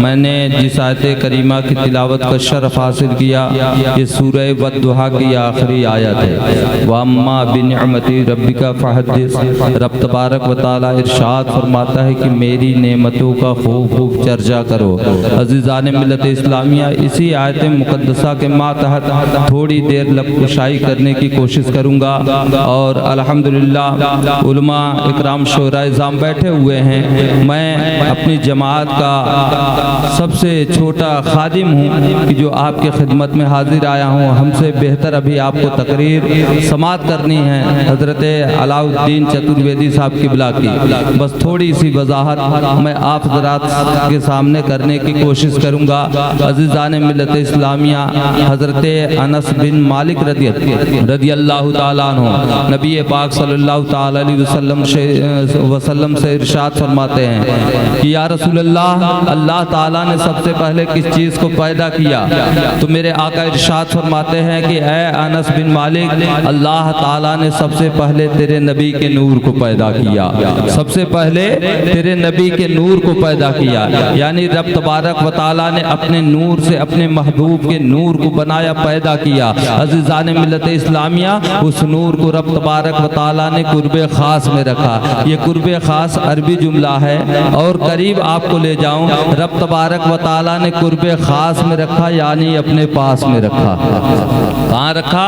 मैंने जिस आयत करीमा की तिलावत का शरफ हासिल किया, ये सूरह वद्दुहा की आखिरी आयत है। वअम्मा बिनिअमति रब्बिका फहद्दिस। रब तबारक व तआला इरशाद फरमाता है कि मेरी नेमतों का खूब खूब चर्चा करो। अज़ीज़ान मिल्लत इस्लामिया, इसी आयत मुक़द्दसा के मातहत थोड़ी देर लबकुशाई करने की कोशिश करूँगा। और अल्हम्दुलिल्लाह उलमा इकराम शोराए ज़ाम बैठे हुए हैं। मैं अपनी जमात का सबसे छोटा खादिम हूँ कि जो आपके खिदमत में हाजिर आया हूँ। हमसे बेहतर अभी आपको तकरीर समात करनी है हज़रत अलाउद्दीन चतुर्वेदी साहब क़िबला की। बस थोड़ी सी वजाहत मैं आप हज़रात के सामने करने की कोशिश करूँगा। अज़ीज़ान मिल्लत इस्लामिया, हज़रत अनस बिन मालिक रज़ियल्लाहु ताला अन्हु नबी पाक सल्लल्लाहु ताला अलैहि वसल्लम से इरशाद फरमाते हैं कि या रसूलल्लाह, अल्लाह ताला ने सबसे पहले किस चीज़ को पैदा किया? तो मेरे आका इरशाद फरमाते हैं कि ऐ अनस बिन मालिक, अल्लाह ताला ने सबसे पहले तेरे नबी के नूर को पैदा किया। सबसे पहले तेरे नबी के नूर को पैदा किया, यानी रब तबारक व तआला ने अपने नूर से अपने महबूब के नूर को बनाया, पैदा किया। अज़ीज़ान मिल्लत इस्लामिया, उस नूर को रब तबारक व तआला ने कुर्बे ख़ास में रखा। ये कुर्बे ख़ास अरबी जुमला है और करीब आपको ले जाऊं, रब तबारक व तआला ने कुर्बे ख़ास में रखा, यानी अपने पास में रखा। कहाँ रखा?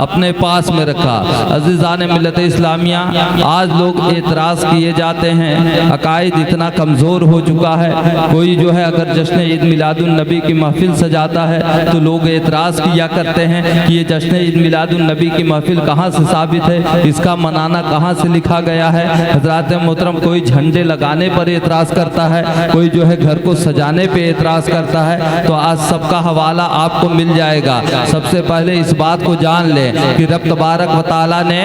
अपने पास में रखा। अज़ीज़ान मिल्लत इस्लामिया, आज लोग एतराज़ किए जाते हैं, अकायद इतना कमज़ोर हो चुका है। कोई जो है अगर जश्न ईद मिलादुन नबी की महफिल सजाता है तो लोग एतराज़ किया करते हैं कि ये जश्न ईद मिलादुन नबी की महफिल कहाँ से साबित है, इसका मनाना कहाँ से लिखा गया है। हज़रात मोहतरम, कोई झंडे लगाने पर एतराज़ करता है, कोई जो है घर को सजाने पे एतराज़ करता है। तो आज सबका हवाला आपको मिल जाएगा। सबसे पहले इस बात को जान लें कि रब तबारक व तआला ने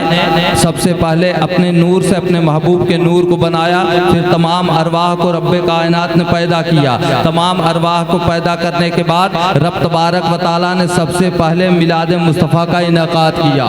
सबसे पहले अपने नूर से अपने महबूब के नूर को बनाया, फिर तमाम अरवाह को रब्बे कायनात ने पैदा किया। तमाम अरवाह को पैदा करने के बाद रब तबारक व तआला ने सबसे पहले मिलाद मुस्तफ़ा का इनेकाद किया।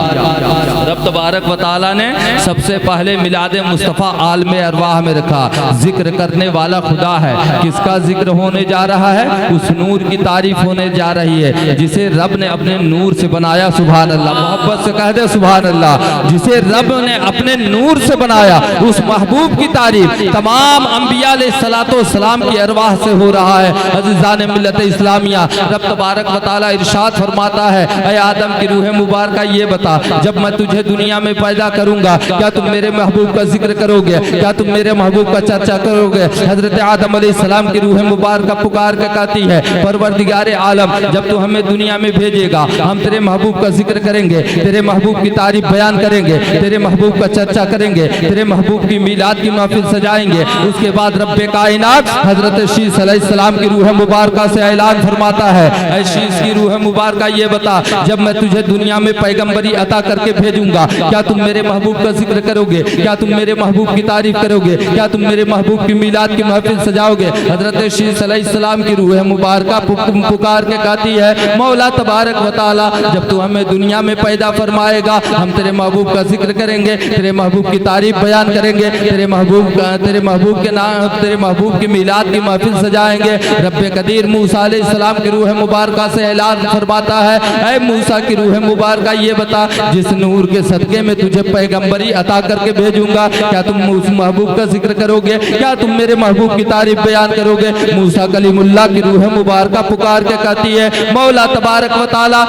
रब तबारक व तआला ने सबसे पहले मिलाद मुस्तफ़ा आलमे अरवाह में रखा। जिक्र करने वाला खुदा है। किसका जिक्र होने जा रहा है? उस नूर की तारीफ होने जा रही है जिसे रब ने अपने नूर से बनाया। सुभान अल्लाह, मोहब्बत से कह दे सुभान अल्लाह। जिसे रब ने अपने नूर से बनाया, उस महबूब की तारीफ तमाम अंबिया अलैहिस्सलातो सलाम की अरवाह से हो रहा है। अज़ीज़ान मिल्लत इस्लामिया, रब तबारक व तआला इरशाद फरमाता है, ऐ आदम की रूह मुबारका, ये बता, जब मैं तुझे दुनिया में पैदा करूंगा, क्या तुम मेरे महबूब का जिक्र करोगे? क्या तुम मेरे महबूब का चर्चा करोगे? हजरत आदम अलैहिस्सलाम की रूह मुबारका पुकार के कहती है, परवरदिगार आलम, जब तू हमें दुनिया में भेजेगा, हम तेरे महबूब का जिक्र करेंगे, तेरे महबूब की तारीफ बयान करेंगे, तेरे महबूब का चर्चा करेंगे, तेरे महबूब की मीलाद की महफिल सजाएंगे। उसके बाद रब्बे कायनात हजरत शीस अलैहिस्सलाम की रूह मुबारका से ऐलान फरमाता है, ऐ शीस की रूह मुबारका, ये बता, जब मैं तुझे दुनिया में पैगंबरी अता करके भेजूंगा, क्या तुम मेरे महबूब का जिक्र करोगे? क्या तुम मेरे महबूब की तारीफ करोगे? क्या तुम मेरे महबूब की मीलाद की महफिल सजाओगे? हजरत शीस अलैहिस्सलाम की रूह मुबारका पुकार के कहती है, मौला तबारक व तआला, जब तू हमें दुनिया में पैदा फरमाएगा, हम तेरे महबूब का जिक्र करेंगे, तेरे महबूब की तारीफ बयान करेंगे, तेरे महबूब के नाम, तेरे महबूब की मीलाद की महफिल सजाएंगे। रब्बे कदीर मूसा अलैहिस्सलाम की रूह मुबारका से ऐलान फरमाता है, ऐ मूसा की रूह मुबारका, ये बता, जिस नूर के सदके में तुझे पैगंबरी अता करके भेजूंगा, क्या तुम उस महबूब का जिक्र करोगे? क्या तुम मेरे महबूब की तारीफ बयान करोगे? मूसा कलीमुल्लाह की रूह मुबारका पुकार के कहती है, मौला तबारक व तआला,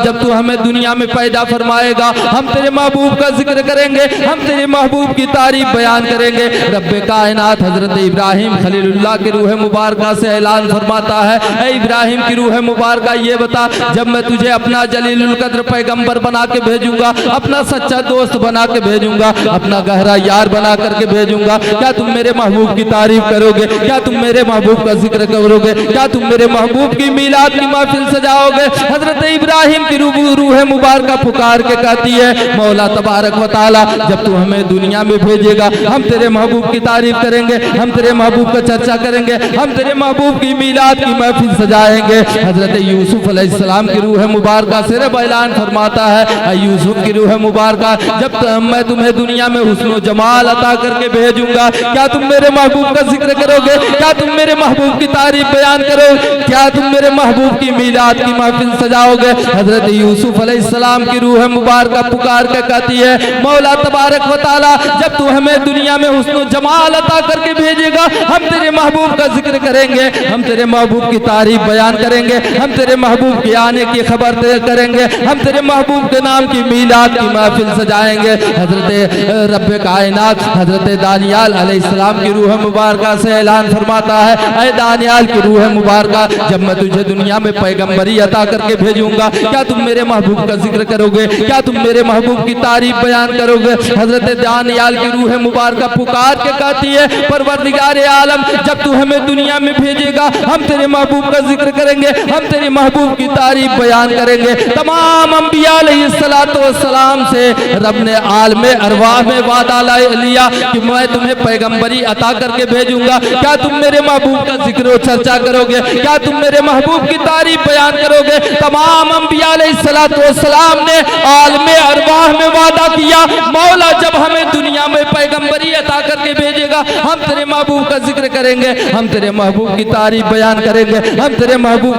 जब तू हमें दुनिया में पैदा फरमाएगा, हम तेरे महबूब का जिक्र करेंगे, हम तेरे महबूब की तारीफ बयान करेंगे। रब्बे कायनात हजरत इब्राहिम खलीलुल्लाह की रूह मुबारका से ऐलान फरमाता है, ऐ इब्राहिम की रूह मुबारका, ये बता, जब मैं तुझे अपना जलीलुल कद्र पैगंबर बना के भेजूंगा, अपना सच्चा दोस्त बना के भेजूंगा, अपना गहरा यार बना करके भेजूंगा, क्या तुम मेरे महबूब की तारीफ करोगे? क्या तुम मेरे महबूब का जिक्र करोगे? क्या तुम मेरे महबूब की मीलाद की महफिल सजाओगे? हजरत इब्राहिम की रूह मुबारका पुकार के कहती है, मौला तबारक व तआला, जब तू हमें दुनिया में भेजेगा, हम तेरे महबूब की तारीफ करेंगे, हम तेरे महबूब का चर्चा करेंगे, हम तेरे महबूब की मीलाद की महफिल सजाएंगे। हजरत यूसुफ अलैहिस्सलाम की रूह मुबारका से रब ऐलान फरमाता है, यूसुफ की रूह मुबारका, जब मैं तुम्हें दुनिया में हुस्न व जमाल अता करके भेजूंगा, क्या तुम मेरे महबूब का जिक्र करोगे? क्या तुम मेरे मेरे महबूब की तारीफ बयान करो, क्या तुम मेरे महबूब की मीलाद की महफिल सजाओगे। हजरत यूसुफ अलैहिस्सलाम की रूह मुबारक पुकार के कहती है, मौला तबारक व तआला जब तू हमें दुनिया में हुस्न जमाल अता करके भेजेगा, हम तेरे महबूब का जिक्र करेंगे, हम तेरे महबूब की तारीफ बयान करेंगे, हम तेरे महबूब के आने की खबर करेंगे, हम तेरे महबूब के नाम की मीलाद की महफिल सजाएंगे। हजरत रब्बे कायनात हजरत दानियाल अलैहिस्सलाम की रूह मुबारक से ऐलान फरमाता है, ऐ दानियाल की रूह मुबारक, जब मैं तुझे दुनिया में पैगंबरी अता करके भेजूंगा, क्या तुम मेरे महबूब का जिक्र करोगे, क्या तुम मेरे महबूब की तारीफ बयान करोगे। हजरत दानियाल की रूह मुबारक पुकार के कहती है, परवरदिगार आलम जब तू हमें दुनिया में भेजेगा, हम तेरे महबूब का जिक्र करेंगे, हम तेरे महबूब की तारीफ बयान करेंगे। तमाम अंबिया अलैहिस्सलातु वस्सलाम से रब ने आलमे अरवाह में वादा लिया कि मैं तुम्हें पैगंबरी अता करके भेजूंगा, क्या तुम मेरे महबूब का जिक्र और चर्चा करोगे, क्या तुम मेरे महबूब की तारीफ बयान करोगे। तमाम अंबिया अलैहिस्सलातु वस्सलाम ने आलमे अरवाह में वादा किया, मौला जब हमें दुनिया में पैगंबरी अता करके भेजेगा, हम तेरे महबूब का जिक्र करेंगे, हम तेरे महबूब की तारीफ बयान करेंगे, हम तेरे महबूब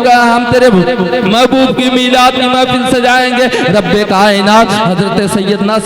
की मीलाद की महफिल सजाएंगे। रब्बे कायनात हजरत सैयदना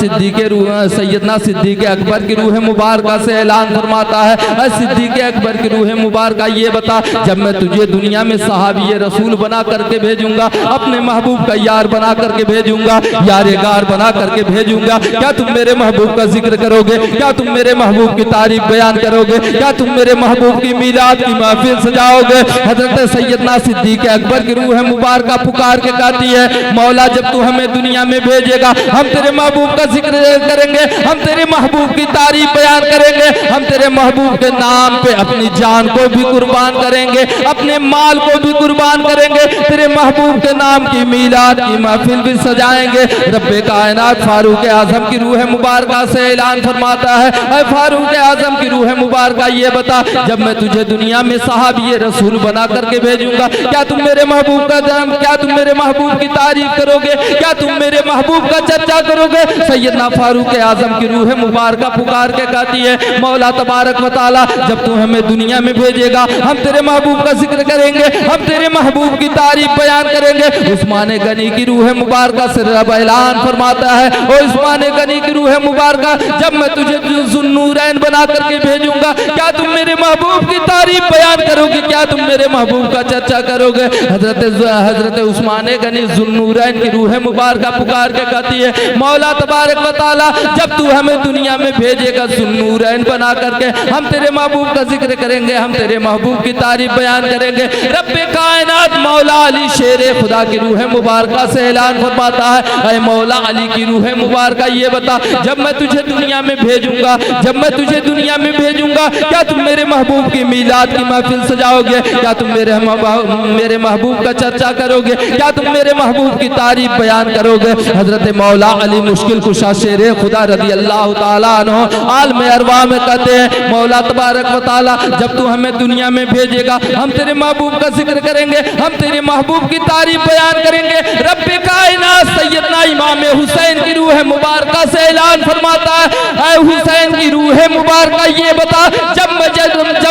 सिद्दीक़ अकबर की रूह मुबारक से ऐलान फरमाता है, सिद्दीक़ अकबर की रूह मुबारक ये बता, जब मैं तुझे दुनिया में सहाबी रसूल बना करके भेजूंगा, अपने महबूब का यार बना करके भेजूंगा, यारेगार बना करके भेजूंगा, क्या तुम मेरे महबूब का जिक्र करोगे, क्या तुम मेरे महबूब की तारीफ बयान करोगे, क्या तुम मेरे महबूब की मीलाद की महफिल सजाओगे। हजरत सैयदना सिद्दीक़ अकबर की रूह मुबारक पुकार के कहती है, मौला जब तू हमें दुनिया में भेजेगा, हम तेरे महबूब का जिक्र करेंगे, हम तेरे महबूब की तारीफ बयान करेंगे, हम तेरे महबूब के नाम पे अपनी जान को भी कुर्बान करेंगे, अपने माल को भी कुर्बान करेंगे, तेरे महबूब के नाम की मीलाद की महफिल भी सजाएंगे। रब्बे कायनात फारूक आजम की रूह मुबारक से ऐलान फरमाता है, ऐ फारूक आजम की रूह मुबारक ये बता, जब मैं तुझे दुनिया में सहाबी रसूल बना करके भेजूंगा, क्या तुम मेरे महबूब का नाम, क्या तुम मेरे महबूब की तारीफ करोगे, क्या तुम मेरे महबूब का चर्चा करोगे। सैयदना फारूक आजम की रूह मुबारक पुकार के कहती है, मौला तबारक व तआला जब तू हमें दुनिया में भेजेगा, हम तेरे महबूब का जिक्र करेंगे, हम तेरे महबूब की तारीफ बयान करेंगे। उस्मान गनी की रूह मुबारक से रब ऐलान फरमाता है, ओ उस्मान गनी की रूह मुबारक, जब मैं तुझे ज़ुन्नूरैन बना करके भेजूंगा, क्या तुम मेरे महबूब की तारीफ बयान करोगे, क्या तुम मेरे महबूब का चर्चा करोगे। हजरत उस्मान गनी ज़ुन्नूरैन की रूह मुबारक पुकार के कहती है, मौला तबारक व तआला जब तू हमें दुनिया में भेजेगा, ज़ुन्नूरैन बना करके हम तेरे महबूब का जिक्र करेंगे, हम तेरे महबूब की तारीफ बयान करेंगे। रब्बे कायनात मौला अली शेरे खुदा की रूह मुबारक से ऐलान फरमाता है, ऐ मौला अली की रूह मुबारक ये बता, जब मैं तुझे दुनिया में भेजूंगा, जब मैं तुझे दुनिया में भेजूंगा, क्या तुम मेरे महबूब की मीलाद की महफिल सजाओगे, क्या तुम मेरे महबूब का चर्चा करोगे, क्या तुम मेरे महबूब की तारीफ बयान करोगे। हजरत मौला अली मुश्किल कुशा शेरे खुदा रज़ी अल्लाह तआला अन्हु आलमे अरवाह में कहते हैं, मौला तबारक व तआला जब तू हमें दुनिया में भेजेगा, हम तेरे महबूब का जिक्र करेंगे, हम तेरे महबूब की तारीफ बयान करेंगे। रब्बे कायनात सैयदना इमाम हुसैन की रूह मुबारक से ऐलान फरमाता है, ऐ हुसैन की रूह मुबारक ये बता, जब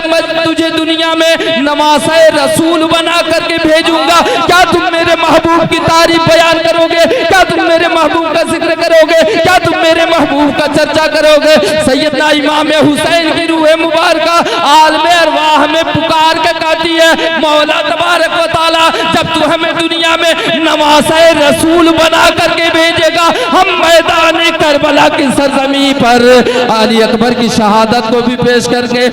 मैं तुझे दुनिया में नवासे रसूल बना करके भेजूंगा, क्या तुम मेरे महबूब की तारीफ बयान करोगे, क्या तुम मेरे महबूब का जिक्र करोगे, क्या तुम मेरे महबूब का चर्चा करोगे। सैयदना इमाम हुसैन की रूह मुबारक आलमे अरवाह में पुकार के कहती है, मौला तबारक व तआला जब तू हमें दुनिया में नवासे रसूल बना करके भेजेगा, हम मैदान करबला की सरजमी पर अली अकबर की शहादत को भी पेश करके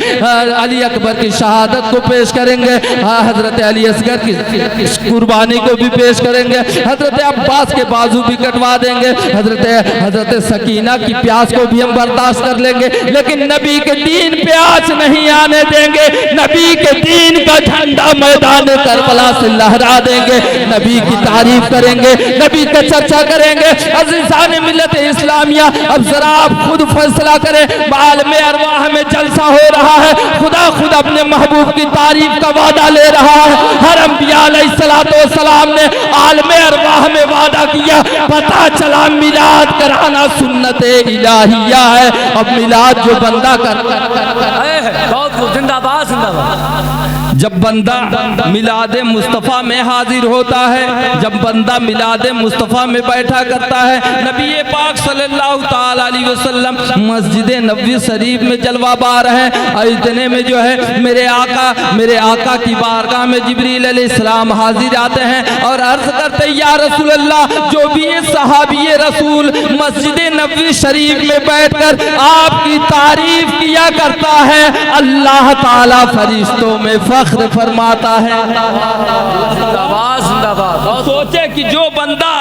अली अकबर की शहादत को पेश करेंगे, हजरत अली असगर की कुर्बानी को भी पेश करेंगे, हजरत अब्बास के बाजू भी कटवा देंगे, हजरत सकीना की प्यास को भी हम बर्दाश्त कर लेंगे, लेकिन नबी के दीन पे आँच नहीं आने देंगे। नबी के दीन का झंडा मैदान करबला से लहरा देंगे, नबी की तारीफ करेंगे, नबी का चर्चा करेंगे। अज़ीज़ान मिल्लत इस्लामिया, अब जरा आप खुद फैसला करें, आलमे अरवाह में जलसा हो रहा है, खुदा खुद अपने महबूब की तारीफ का वादा ले रहा है। हर अंबिया अलैहिस्सलातु वस्सलाम ने आलमे अरवाह में वादा किया, पता चला मिलाद कराना सुन्नते इलाहिया है। अब मिलाद जो बंदा कर बहुत जिंदाबाद जिंदाबाद। जब बंदा मिलादे मुस्तफ़ा में हाजिर होता है, जब बंदा मिलादे मुस्तफ़ा में बैठा करता है, नबी पाक सल्लल्लाहु ताला अलैहि वसल्लम मस्जिद नबवी शरीफ में जलवा बार है। इतने में जो है मेरे आका की बारगाह में जिब्रील अलैहिस्सलाम हाजिर आते हैं और अर्ज करते हैं, या रसूल अल्लाह, जो भी ये सहाबी रसूल मस्जिद नबवी शरीफ में बैठकर आपकी तारीफ किया करता है, अल्लाह ताला फरिश्तों में फख्र फरमाता है। सोचे कि जो बंदा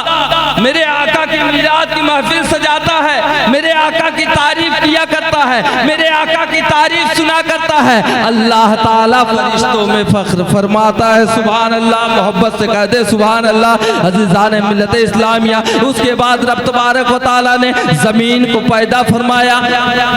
मेरे आका की मिलाद की महफिल सजाता है, मेरे आका की तारीफ किया करता है, मेरे आका की तारीफ सुना करता है, अल्लाह ताला फरिश्तों में फख्र फरमाता है। सुभान अल्लाह, मोहब्बत से कह दे सुभान अल्लाह। अज़ीज़ान मिल्लत इस्लामिया, उसके बाद रब तबारक व तआला ने जमीन को पैदा फरमाया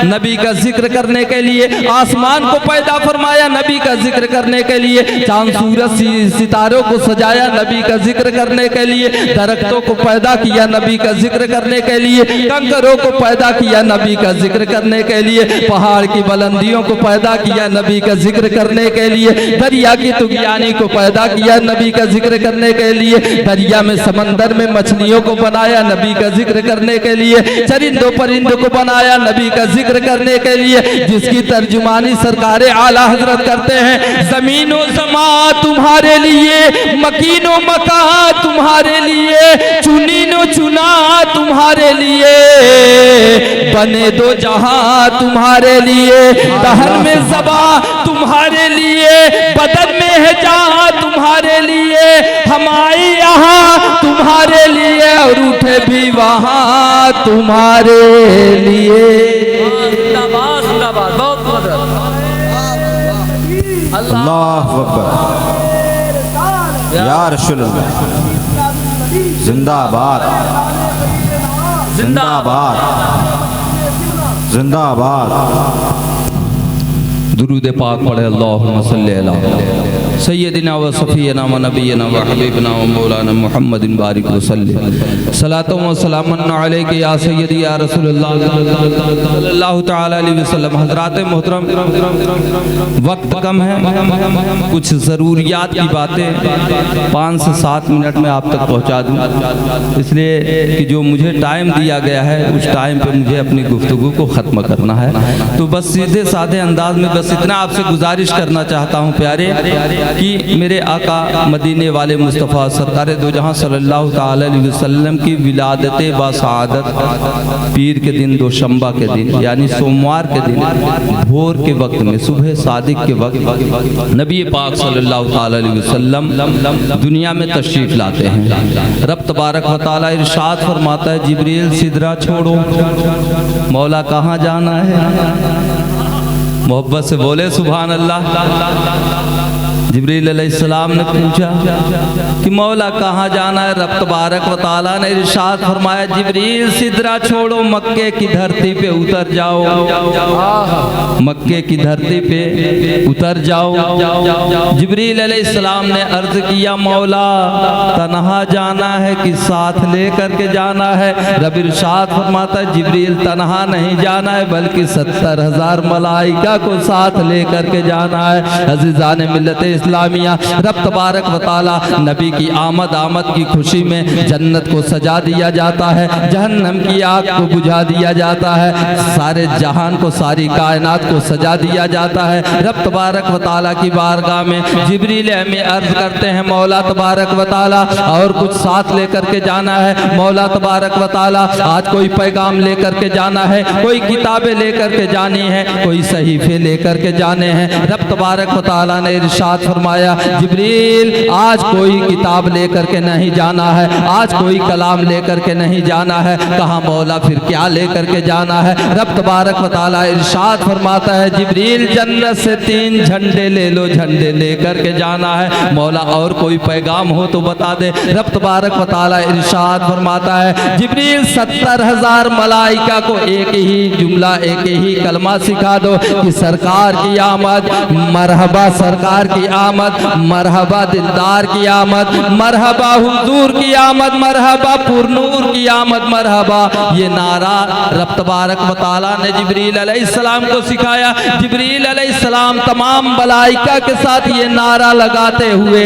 नबी का जिक्र करने के लिए, आसमान को पैदा फरमाया नबी का जिक्र करने के लिए, चांद सूरज सितारों को सजाया नबी का जिक्र करने के लिए, दरख्तों को पैदा किया नबी का जिक्र करने के लिए, कंकरों को पैदा किया नबी का जिक्र करने के लिए, पहाड़ की बुलंदियों को पैदा किया नबी का जिक्र करने के लिए, दरिया की तुगयानी को पैदा किया नबी का जिक्र करने के लिए, दरिया में समंदर में मछलियों को बनाया नबी का जिक्र करने के लिए, चरिंदों परिंदों को बनाया नबी का जिक्र करने के लिए, जिसकी तर्जुमानी सरकारे आला हजरत करते हैं, जमीनो समा तुम्हारे लिए, मकीनो मका तुम्हारे लिए, चुनीनो चुना तुम्हारे लिए, बने दो जहां तुम्हारे लिए, दहन में ज़बा तुम्हारे लिए, बदन में है जहां तुम्हारे लिए, हम आए यहाँ तुम्हारे लिए और उठे भी वहां तुम्हारे लिए। अल्लाह अकबर, या रसूल अल्लाह, जिंदाबाद जिंदाबाद जिंदाबाद। दुरूद पाक पढ़े, अल्लाहुम्मा सल्ली अला सय्यदिना व सफ़ीना व नबीना व हबीबना व मौलाना मुहम्मदिन बारिक वसल्लम। सलातो व सलामन अलैका या सय्यदी या रसूलल्लाह सल्लल्लाहु तआला अलैहि वसल्लम। हज़रात मोहतरम, वक्त कम है, कुछ ज़रूरियात की बातें 5 से 7 मिनट में आप तक पहुँचा दूँ, इसलिए कि जो मुझे टाइम दिया गया है उस टाइम पर मुझे अपनी गुफ्तगू को ख़त्म करना है। तो बस सीधे साधे अंदाज में बस इतना आपसे गुजारिश करना चाहता हूँ प्यारे, कि मेरे आका मदीने वाले मुस्तफ़ा सरकार दो जहाँ सल्लल्लाहु ताला अलैहि वसल्लम की विलादत बासआदत पीर के दिन, दोशंबा के दिन यानी सोमवार के दिन, भोर के वक्त में, सुबह सादिक के वक्त नबी पाक सल्लल्लाहु ताला अलैहि वसल्लम दुनिया में तशरीफ़ लाते हैं। रब तबारक व तआला इरशाद फरमाता है, जिब्रील सिदरा छोड़ो, मौला कहाँ जाना है? मोहब्बत से बोले सुभान अल्लाह। जिब्रील अलैहिस्सलाम ने पूछा कि मौला कहाँ जाना है? रब तबारक व तआला ने इरशाद फरमाया, जिब्रील सिदरा छोड़ो, मक्के की धरती पे उतर जाओ, मक्के की धरती पे उतर जाओ। जिब्रील अलैहिस्सलाम ने अर्ज किया, मौला तन्हा जाना है कि साथ लेकर के जाना है? रब इरशाद फरमाता है, जिब्रील तन्हा नहीं जाना है बल्कि 70,000 मलाइका को साथ लेकर के जाना है। अज़ीज़ान मिल्लत इस्लामिया, रब तबारक व तआला नबी की आमद की खुशी में जन्नत को सजा दिया जाता है, जहन्नम की आग को बुझा दिया जाता है, सारे जहान को, सारी कायनात को सजा दिया जाता है। रब तबारक व तआला की बारगाह में जिब्रील हमें अर्ज करते हैं, मौला तबारक व तआला और कुछ साथ लेकर के जाना है। मौला तबारक व तआला आज कोई पैगाम लेकर के जाना है, कोई किताबें लेकर के जानी है, कोई सहीफे लेकर के जाने हैं। रब तबारक व तआला ने इरशाद फरमाया, जिब्रील आज कोई किताब लेकर के नहीं जाना है, आज कोई कलाम लेकर के नहीं जाना है। कहा मौला फिर क्या लेकर के जाना है? रब तबारक व तआला इरशाद फरमाता है, जिब्रील जन्नत से 3 झंडे ले लो, झंडे लेकर के जाना है। मौला और कोई पैगाम हो तो बता दे। रब तबारक व तआला इरशाद फरमाता है, जिब्रील 70,000 मलाइका को एक ही जुमला, एक ही कलमा सिखा दो कि सरकार की आमद, मरहबा सरकार की आमद, मरहबा दिलदार की आमद, मरहबा हुजूर की आमद, मरहबा पुरनूर की आमद, मरहबा। ये नारा रब तबारक व तआला ने जिब्रील अलैहिस्सलाम को सिखाया। जिब्रील अलैहिस्सलाम तमाम मलाइका के साथ ये नारा लगाते हुए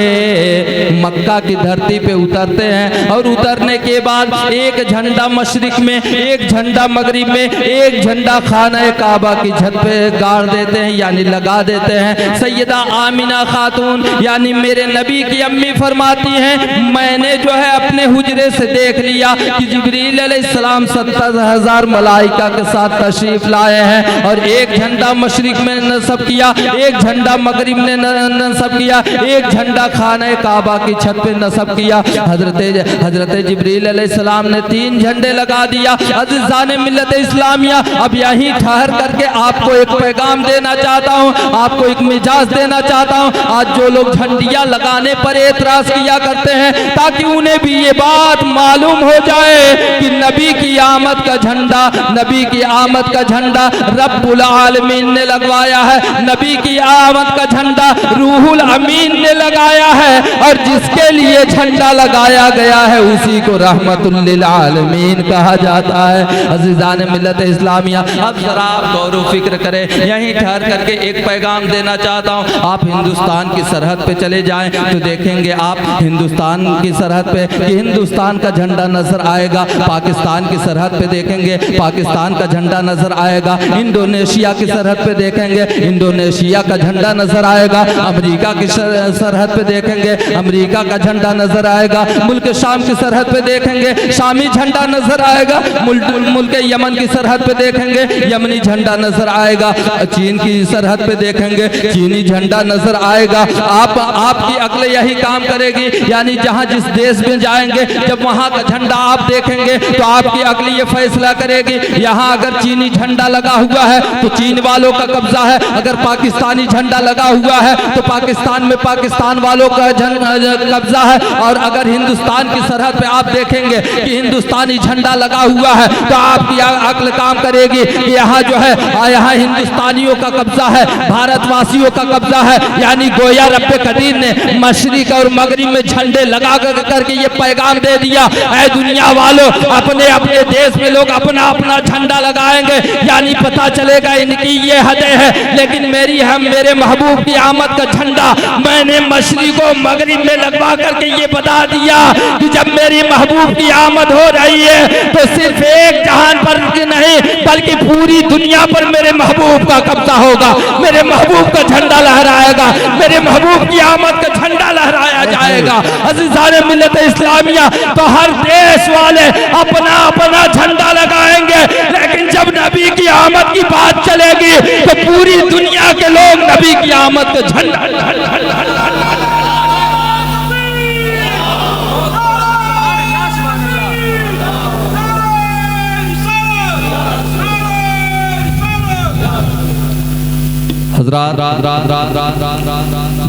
मक्का की धरती पे उतरते हैं और उतरने के बाद एक झंडा मशरिक में, एक झंडा मगरिब में, एक झंडा खाना काबा की छत पे गाड़ देते हैं, यानी लगा देते हैं। सैयदा आमिना खातून यानी मेरे नबी की अम्मी फरमाती हैं, मैंने जो है अपने हुजरे से देख लिया कि जिब्रील अलैहिस्सलाम 70,000 मलाइका के साथ तशरीफ लाए हैं और एक झंडा मशरिक में नस्ब किया, एक झंडा मगरिब में नस्ब किया, एक झंडा खाना काबा की छत पे नस्ब किया। हजरत जिब्रील अलैहिस्सलाम ने 3 झंडे लगा दिया। अज़ीज़ान मिल्लत इस्लामिया, अब यहीं ठहर करके आपको एक पैगाम देना चाहता हूँ, आपको एक मिजाज देना चाहता हूँ। आज जो लोग झंडियाँ लगाने पर एतराज किया करते हैं, ताकि उन्हें भी ये बात मालूम हो जाए कि नबी की आमद का झंडा, नबी की आमद का झंडा रब्बुल आलमीन ने लगवाया है। नबी की आमद का झंडा रूहुल अमीन ने लगाया है और जिसके लिए झंडा लगाया गया है उसी को रहमतुल लिल आलमीन कहा जाता है। अज़ीज़ान मिल्लत इस्लामिया, अब जरा आप गौर व फिक्र करें, यहीं ठहर करके एक पैगाम देना चाहता हूँ। आप हिंदुस्तान की सरहद पे चले जाएं तो देखेंगे आप हिंदुस्तान की सरहद पे कि हिंदुस्तान का झंडा नजर आएगा, पाकिस्तान की सरहद पे देखेंगे पाकिस्तान का झंडा नजर आएगा, इंडोनेशिया की सरहद पे देखेंगे इंडोनेशिया का झंडा नजर आएगा, अमेरिका की सरहद पे देखेंगे अमेरिका का झंडा नजर आएगा, मुल्क शाम की सरहद पे देखेंगे शामी झंडा नजर आएगा, मुल्क यमन की सरहद पे देखेंगे यमनी झंडा नजर आएगा, चीन की सरहद पे देखेंगे चीनी झंडा नजर आएगा। आपकी अक्ल यही काम करेगी, यानी जहां जिस देश में जाएंगे जब वहां का झंडा आप देखेंगे तो आपकी अक्ल ये फैसला करेगी यहाँ अगर चीनी झंडा लगा हुआ है तो चीन वालों का कब्जा है, अगर पाकिस्तानी झंडा लगा हुआ है तो पाकिस्तान में पाकिस्तान वालों का कब्जा है, और अगर हिंदुस्तान की सरहद पे आप देखेंगे कि हिंदुस्तानी झंडा लगा हुआ है तो आपकी अक्ल काम करेगी कि यहाँ जो है यहाँ हिंदुस्तानियों का कब्जा है, भारतवासियों का कब्जा है। यानी गोया रब्बे कदीर ने मशरिक और मगरिब में झंडे लगा करके ये पैगाम दे दिया, ऐ दुनिया वालों, अपने अपने देश में लोग अपना अपना झंडा लगाएंगे, यानी पता चलेगा इनकी ये हदें है, लेकिन मेरे महबूब की आमद का झंडा मैंने मशरिक और मगरिब में लगवा करके ये बता दिया कि जब मेरी महबूब की आमद हो रही है तो सिर्फ एक जहान पर नहीं बल्कि पूरी दुनिया पर मेरे महबूब का कब्जा होगा, मेरे महबूब का झंडा लहराएगा, मेरे महबूब की आमद का झंडा लहराया जाएगा। अज़ीज़ान मिल्लत इस्लामिया, तो हर देश वाले अपना अपना झंडा लगाएंगे, लेकिन जब नबी की आमद की बात चलेगी तो पूरी दुनिया के लोग नबी की आमद का झंडा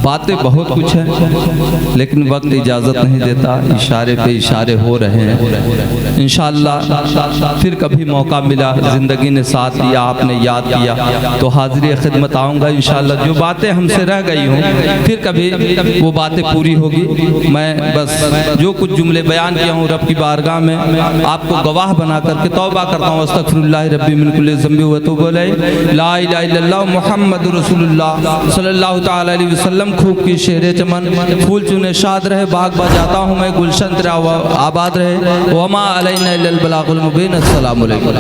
बातें बहुत कुछ है लेकिन वक्त इजाज़त नहीं देता, इशारे पे इशारे हो रहे हैं। इंशाअल्लाह फिर कभी मौका मिला, ज़िंदगी ने साथ दिया, आपने याद किया तो हाज़िर खिदमत आऊँगा इंशाअल्लाह। जो बातें हमसे रह गई हों फिर कभी वो बातें पूरी होगी। मैं बस जो कुछ जुमले बयान किया हूँ रब की बारगाह में आपको गवाह बना करके तौबा करता हूँ। अस्तगफिरुल्लाह रब्बी मिन कुल्लि ज़ंबि व अतूबु इलैह, ला इलाहा इल्लल्लाह मुहम्मदुर रसूलुल्लाह सल्लल्लाहु तआला अलैहि वसल्लम। खूब की शेरे चमन, फूल चुने शाद रहे, बाग बजाता हूँ मैं, गुलशन तेरा आबाद रहे। वमा अलैना इल्लल बलागुल मुबीन। अस्सलामु अलैकुम।